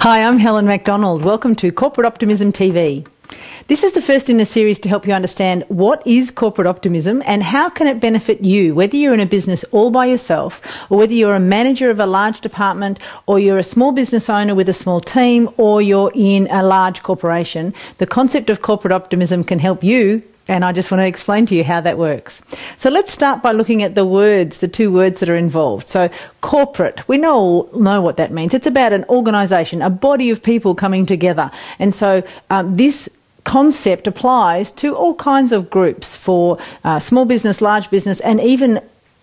Hi, I'm Helen MacDonald. Welcome to Corporate Optimism TV. This is the first in a series to help you understand what is corporate optimism and how can it benefit you, whether you're in a business all by yourself or whether you're a manager of a large department or you're a small business owner with a small team or you're in a large corporation. The concept of corporate optimism can help you, and I just want to explain to you how that works. So let's start by looking at the words, the two words that are involved. So corporate, we all know what that means. It's about an organisation, a body of people coming together. And so this concept applies to all kinds of groups for small business, large business, and even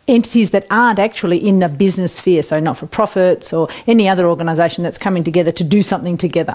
entities that aren't actually in the business sphere, so not-for-profits or any other organisation that's coming together to do something together.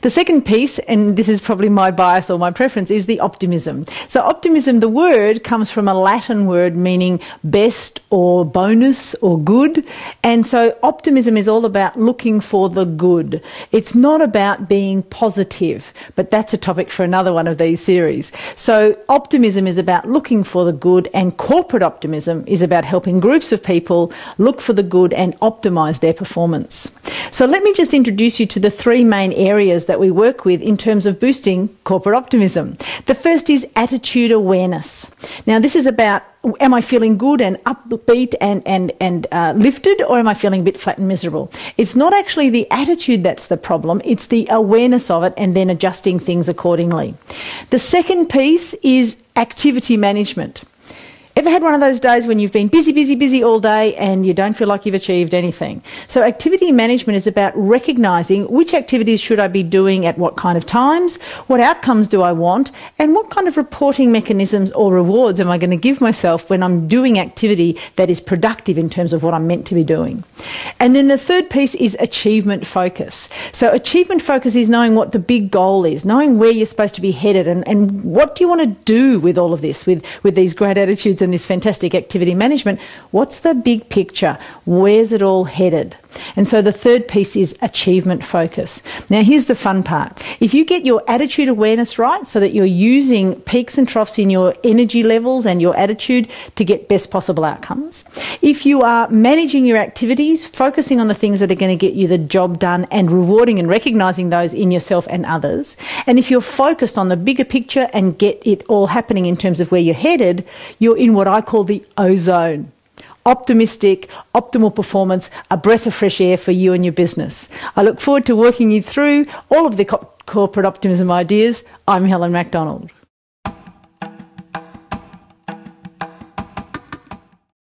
The second piece, and this is probably my bias or my preference, is the optimism. So optimism, the word, comes from a Latin word meaning best or bonus or good, and so optimism is all about looking for the good. It's not about being positive, but that's a topic for another one of these series. So optimism is about looking for the good, and corporate optimism is about helping groups of people look for the good and optimise their performance. So let me just introduce you to the three main areas that we work with in terms of boosting corporate optimism. The first is attitude awareness. Now this is about, am I feeling good and upbeat and lifted, or am I feeling a bit flat and miserable? It's not actually the attitude that's the problem, it's the awareness of it and then adjusting things accordingly. The second piece is activity management. Ever had one of those days when you've been busy all day and you don't feel like you've achieved anything? So activity management is about recognising which activities should I be doing at what kind of times, what outcomes do I want, and what kind of reporting mechanisms or rewards am I going to give myself when I'm doing activity that is productive in terms of what I'm meant to be doing. And then the third piece is achievement focus. So achievement focus is knowing what the big goal is, knowing where you're supposed to be headed and what do you want to do with all of this, with these great attitudes and this fantastic activity management. What's the big picture? Where's it all headed? And so the third piece is achievement focus. Now here's the fun part. If you get your attitude awareness right so that you're using peaks and troughs in your energy levels and your attitude to get best possible outcomes, if you are managing your activities, focusing on the things that are going to get you the job done and rewarding and recognising those in yourself and others, and if you're focused on the bigger picture and get it all happening in terms of where you're headed, you're in what I call the O-zone. Optimistic, optimal performance, a breath of fresh air for you and your business. I look forward to working you through all of the corporate optimism ideas. I'm Helen MacDonald.